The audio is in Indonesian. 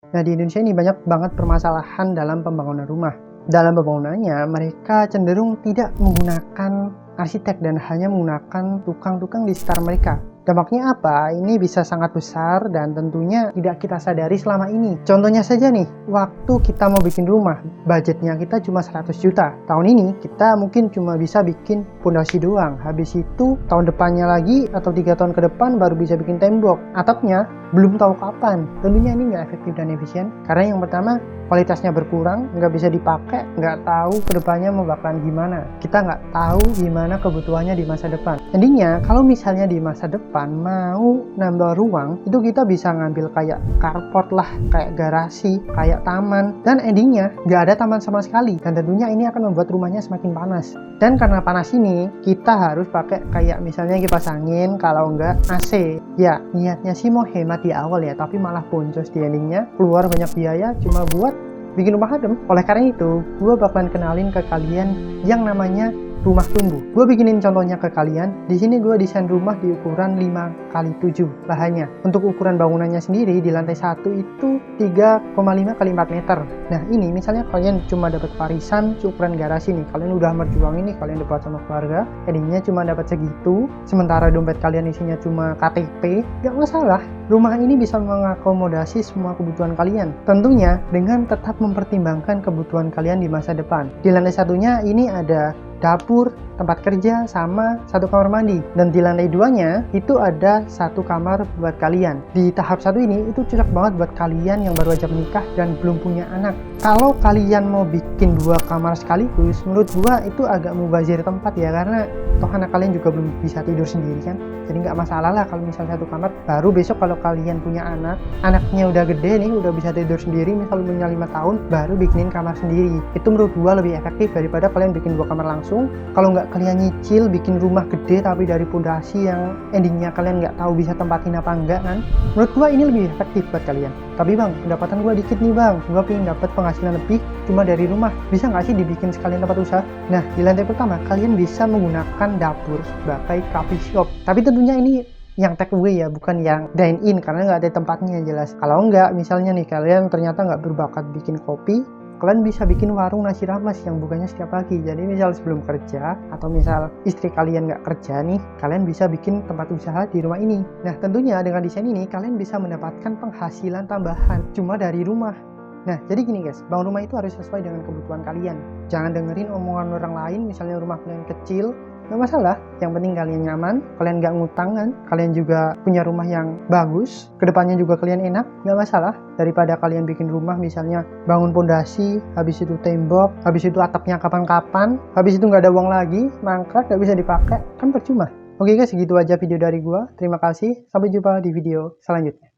Nah, di Indonesia ini banyak banget permasalahan dalam pembangunan rumah. Dalam pembangunannya, mereka cenderung tidak menggunakan arsitek dan hanya menggunakan tukang-tukang di sekitar mereka. Dampaknya apa? Ini bisa sangat besar dan tentunya tidak kita sadari selama ini. Contohnya saja nih, waktu kita mau bikin rumah, budgetnya kita cuma 100 juta. Tahun ini kita mungkin cuma bisa bikin fondasi doang. Habis itu tahun depannya lagi atau 3 tahun ke depan baru bisa bikin tembok. Atapnya belum tahu kapan. Tentunya ini nggak efektif dan efisien. Karena yang pertama, kualitasnya berkurang, nggak bisa dipakai, nggak tahu kedepannya mau bakalan gimana. Kita nggak tahu gimana kebutuhannya di masa depan. Endingnya, kalau misalnya di masa depan mau nambah ruang, itu kita bisa ngambil kayak carport lah, kayak garasi, kayak taman. Dan endingnya, nggak ada taman sama sekali. Dan tentunya ini akan membuat rumahnya semakin panas. Dan karena panas ini, kita harus pakai kayak misalnya kipas angin, kalau nggak AC. Ya, niatnya sih mau hemat di awal ya, tapi malah boncos di endingnya, keluar banyak biaya cuma buat bikin rumah adem. Oleh karena itu, gue bakalan kenalin ke kalian yang namanya rumah tumbuh. Gue bikinin contohnya ke kalian. Di sini gue desain rumah di ukuran 5x7 lahannya. Untuk ukuran bangunannya sendiri di lantai 1 itu 3,5x4 meter. Nah, ini misalnya kalian cuma dapat warisan ukuran garasi nih. Kalian udah berjuang ini, kalian dapat sama keluarga, jadinya cuma dapat segitu. Sementara dompet kalian isinya cuma KTP, gak masalah. Rumah ini bisa mengakomodasi semua kebutuhan kalian. Tentunya dengan tetap mempertimbangkan kebutuhan kalian di masa depan. Di lantai satunya ini ada dapur, tempat kerja, sama satu kamar mandi. Dan di lantai 2-nya itu ada satu kamar buat kalian. Di tahap 1 ini itu cocok banget buat kalian yang baru aja menikah dan belum punya anak. Kalau kalian mau bikin 2 kamar sekaligus, menurut gua itu agak mubazir tempat ya, karena toh anak kalian juga belum bisa tidur sendiri kan. Jadi nggak masalah lah kalau misalnya satu kamar. Baru besok kalau kalian punya anak, anaknya udah gede nih, udah bisa tidur sendiri, misal umurnya 5 tahun, baru bikinin kamar sendiri. Itu menurut gua lebih efektif daripada kalian bikin 2 kamar langsung. Kalau nggak kalian nyicil bikin rumah gede tapi dari pondasi yang endingnya kalian nggak tahu bisa tempatin apa enggak kan. Menurut gua ini lebih efektif buat kalian. Tapi bang, pendapatan gua dikit nih bang, gua pengen dapat penghasilan lebih cuma dari rumah. Bisa nggak sih dibikin sekalian tempat usaha? Nah, di lantai pertama kalian bisa menggunakan dapur sebagai coffee shop. Tapi tentunya ini yang take away ya, bukan yang dine in, karena nggak ada tempatnya jelas. Kalau nggak, misalnya nih kalian ternyata nggak berbakat bikin kopi, kalian bisa bikin warung nasi rames yang bukanya setiap pagi. Jadi misal sebelum kerja atau misal istri kalian nggak kerja nih, kalian bisa bikin tempat usaha di rumah ini. Nah, tentunya dengan desain ini kalian bisa mendapatkan penghasilan tambahan cuma dari rumah. Nah, jadi gini guys, bangun rumah itu harus sesuai dengan kebutuhan kalian. Jangan dengerin omongan orang lain, misalnya rumah kalian kecil, nggak masalah. Yang penting kalian nyaman, kalian nggak ngutang kan, kalian juga punya rumah yang bagus, kedepannya juga kalian enak, nggak masalah. Daripada kalian bikin rumah misalnya bangun pondasi, habis itu tembok, habis itu atapnya kapan-kapan, habis itu nggak ada uang lagi, mangkrak, nggak bisa dipakai, kan percuma. Oke guys, segitu aja video dari gua. Terima kasih, sampai jumpa di video selanjutnya.